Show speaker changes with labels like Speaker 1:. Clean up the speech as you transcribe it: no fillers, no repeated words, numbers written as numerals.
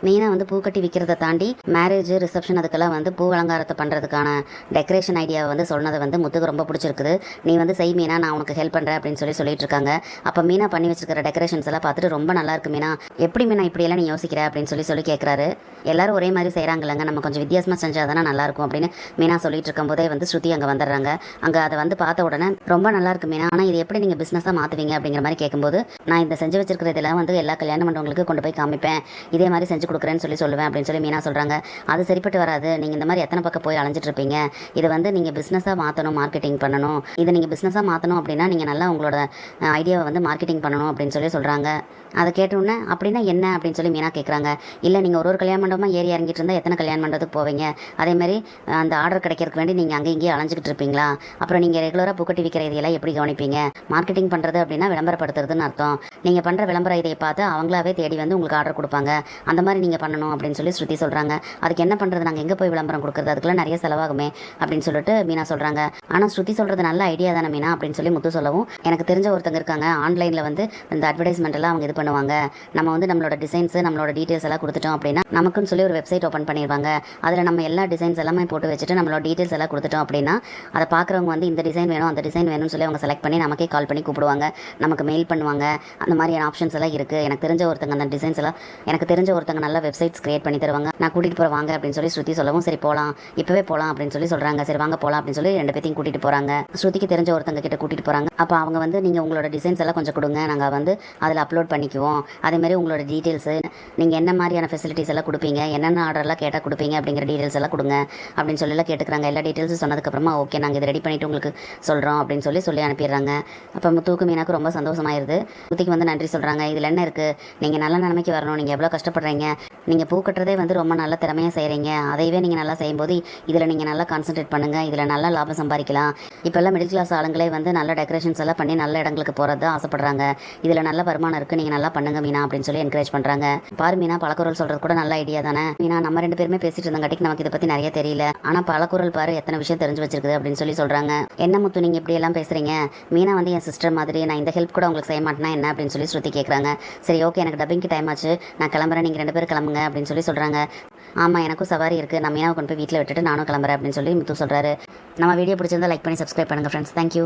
Speaker 1: மெயினாக வந்து பூக்கட்டி விற்கிறத தாண்டி மேரேஜ் ரிசப்ஷன் அதுக்கெல்லாம் வந்து பூ அலங்காரத்தை பண்ணுறதுக்கான டெக்கரேஷன் ஐடியாவை வந்து சொன்னது வந்து முத்துக்கு ரொம்ப பிடிச்சிருக்குது. நீ வந்து செய் மீனா, நான் உனக்கு ஹெல்ப் பண்ணுறேன் அப்படின்னு சொல்லிட்டு இருக்காங்க. அப்போ மீனா பண்ணி வச்சிருக்கிற டெக்கரேஷன்ஸ் எல்லாம் பார்த்துட்டு ரொம்ப நல்லா இருக்கு மீனா, எப்படி மீனா இப்படியெல்லாம் நீ யோசிக்கிற அப்படின்னு சொல்லி கேட்குறாரு. எல்லாரும் ஒரே மாதிரி செய்கிறாங்கல்லங்க, நம்ம கொஞ்சம் வித்தியாசமாக செஞ்சால் தானே நல்லாயிருக்கும் அப்படின்னு மீனா சொல்லிட்டு இருக்கும்போதே வந்து ஸ்ருதி அங்கே வந்துடுறாங்க. அங்கே அதை வந்து பார்த்த உடனே ரொம்ப நல்லா இருக்கு மீனா, ஆனால் இது எப்படி நீங்கள் பிஸ்னஸாக மாற்றுவீங்க அப்படிங்கிற மாதிரி கேட்கும்போது, நான் இந்த செஞ்சு வச்சிருக்கிற இதெல்லாம் வந்து எல்லா கல்யாண மண்டபங்களுக்கு கொண்டு போய் காமிப்பேன், இதே மாதிரி செஞ்சு கொடுக்குறேன்னு சொல்லுவேன் அப்படின்னு சொல்லி மீனா சொல்கிறாங்க. அது சரிப்பட்டு வராது, நீங்கள் இந்த மாதிரி எத்தனை பக்கம் போய் அலைஞ்சிட்டு இருப்பீங்க, இதை வந்து நீங்கள் பிஸ்னஸாக மாற்றணும், மார்க்கெட்டிங் பண்ணணும். இதை நீங்கள் பிஸ்னஸாக மாற்றணும் அப்படின்னா நீங்கள் நல்லா உங்களோட ஐடியாவை வந்து மார்க்கெட்டிங் பண்ணணும் அப்படின்னு சொல்கிறாங்க. அதை கேட்டோன்னே அப்படின்னா என்ன அப்படின்னு சொல்லி மீனா கேட்குறாங்க. இல்லை நீங்கள் ஒரு கல்யாண மண்டபமாக ஏறி இறங்கிட்டு இருந்தால் எத்தனை கல்யாண மண்டபத்துக்கு போவீங்க, அதேமாதிரி அந்த ஆர்டர் கிடைக்கிறதுக்கு வேண்டி நீங்கள் அங்கே இங்கேயே அலைஞ்சிக்கிட்டு இருப்பீங்களா, அப்புறம் நீங்கள் ரெகுலராக பூக்கட்டி விற்கிற இதையெல்லாம் எப்படி கவனிப்பீங்க, மார்க்கெட்டிங் பண்ணுறது அப்படின்னா விளம்பரப்படுத்துறதுன்னு அர்த்தம், நீங்கள் பண்ணுற விளம்பர இதையை பார்த்து அவங்களாவே தேடி வந்து உங்களுக்கு ஆர்டர் கொடுப்பாங்க, அந்த மாதிரி நீங்கள் பண்ணணும் அப்படின்னு சொல்லி ஸ்ருதி சொல்கிறாங்க. அதுக்கு என்ன பண்ணுறது, நாங்கள் எங்கே போய் விளம்பரம் கொடுக்குறது, அதுக்கெல்லாம் நிறைய செலவாகுமே அப்படின்னு சொல்லிட்டு மீனா சொல்கிறாங்க. ஆனால் ஸ்ருதி சொல்கிறது நல்ல ஐடியா தானே மீனா அப்படின்னு சொல்லி முத்து சொல்லவும், எனக்கு தெரிஞ்ச ஒருத்தங்க இருக்காங்க ஆன்லைனில் வந்து இந்த அட்வர்டைஸ்மெண்ட் எல்லாம் அவங்க இது பண்ணுவாங்க, நம்ம வந்து நம்மளோட டிசைன்ஸ் நம்மளோட டீட்டெயில்ஸ் எல்லாம் கொடுத்துட்டோம் அப்படின்னா நமக்குன்னு சொல்லி ஒரு வெப்சைட் ஓப்பன் பண்ணிடுவாங்க, அதில் நம்ம எல்லா டிசைன்ஸ் எல்லாமே போட்டு வச்சுட்டு நம்மளோட டீட்டெயில்ஸ் எல்லாம் கொடுத்துட்டோம் அப்படின்னா அதை பார்க்குறவங்க வந்து இந்த டிசைன் வேணும் அந்த டிசைன் வேணும்னு சொல்லி அவங்க செலக்ட் பண்ணி நமக்கே கால் பண்ணி கூப்பிடுவாங்க, நமக்கு மெயில் பண்ணுவாங்க, அந்த மாதிரியான ஆப்ஷன்ஸ் எல்லாம் இருக்குது. எனக்கு தெரிஞ்ச ஒருத்தங்க அந்த டிசைன்ஸ் எல்லாம் எனக்கு தெரிஞ்ச ஒருத்தங்க நல்ல வெப்சைட்ஸ் கிரியேட் பண்ணி தருவாங்க, நான் கூட்டிகிட்டு போகிற வாங்க அப்படின்னு சொல்லி ஸ்ருதி சொல்லவும், சரி போகலாம் இப்போவே போகலாம் அப்படின்னு சொல்கிறாங்க. சரி வாங்க போகலாம் அப்படின்னு சொல்லி ரெண்டு பேத்தையும் கூட்டிகிட்டு போகிறாங்க. ஸ்ருதிக்கு தெரிஞ்ச ஒருத்தங்க கிட்ட கூட்டிகிட்டு போகிறாங்க. அப்போ அவங்க வந்து நீங்கள் உங்களோட டிசைன்ஸ் எல்லாம் கொஞ்சம் கொடுங்க, நாங்கள் வந்து அதில் அப்லோட் பண்ணிக்குவோம், அதேமாதிரி உங்களோட டீட்டெயில்ஸு, நீங்கள் என்ன மாதிரியான ஃபெசிலிட்டிஸ் எல்லாம் கொடுப்பீங்க, என்னென்ன ஆர்டர்லாம் கேட்டால் கொடுப்பீங்க அப்படிங்கிற டீட்டெயில்ஸ் எல்லாம் கொடுங்க அப்படின்னு சொல்லி கேட்டுக்கிறாங்க. எல்லா டீட்டெயில்ஸும் சொன்னதுக்கப்புறமா ஓகே நாங்கள் இதை ரெடி பண்ணிவிட்டு உங்களுக்கு சொல்கிறோம் அப்படின்னு சொல்லி அனுப்பிடுறாங்க. அப்போ முத்துக்கு மீனாக்கு ரொம்ப சந்தோஷமாயிருது. முத்துக்கு வந்து நன்றி சொல்கிறாங்க. இதில் என்ன இருக்குது, நீங்கள் நல்ல நிலைமைக்கு வரணும், நீங்கள் எவ்வளோ கஷ்டப்படுறீங்க, நீங்கள் பூ கட்டுறதே வந்து ரொம்ப நல்ல திறமையாக செய்கிறீங்க, அதையவே நீங்கள் நல்லா செய்யும்போது இதில் நீங்கள் நல்லா கான்சென்ட்ரேட் பண்ணுங்கள், இதில் நல்லா லாபம் சம்பாதிக்கலாம். இப்போல்லாம் மிடில் கிளாஸ் ஆளுங்களே வந்து நல்ல டெக்கரேஷன்ஸ் எல்லாம் பண்ணி நல்ல இடங்களுக்கு போகிறது ஆசைப்படுறாங்க, இதில் நல்ல வருமானம் இருக்குது, நீங்கள் நல்லா பண்ணுங்க மீனா அப்படின்னு சொல்லி என்கரேஜ் பண்ணுறாங்க. பாரு மீனா, பழக்குறள் சொல்கிறது கூட நல்ல ஐடியா தானே மீனா, நம்ம ரெண்டு பேருமே பேசிட்டு இருந்தங்காட்டிக்கு நமக்கு இதை பற்றி நிறைய தெரியல, ஆனால் பழக்குறள் பாரு எத்தனை விஷயம் தெரிஞ்சு வச்சிருக்குது அப்படின்னு சொல்கிறாங்க. என்ன முத்து நீங்கள் இப்படி எல்லாம் பேசுகிறீங்க, மீனா வந்து என் சிஸ்டர் மாதிரி, நான் இந்த ஹெல்ப் கூட உங்களுக்கு செய்ய மாட்டேனா என்ன அப்படின்னு சொல்லி ஸ்ருதி கேட்குறாங்க. சரி ஓகே எனக்கு டப்பிங்க்கு டைம் ஆச்சு, நான் கிளம்புறேன், நீங்கள் ரெண்டு பேரும் கிளம்புங்க அப்படின்னு சொல்கிறாங்க. ஆமாம் எனக்கும் சவாரி இருக்குது, நான் மீனாவை கொண்டு போய் வீட்டில் விட்டுட்டு நானும் கிளம்புறேன் அப்படின்னு சொல்லி முத்து சொல்கிறாரு. நம்ம வீடியோ பிடிச்சிருந்தா லைக் பண்ணி சப்ஸ்கிரைப் பண்ணுங்கள் ஃப்ரெண்ட்ஸ். தேங்க்யூ.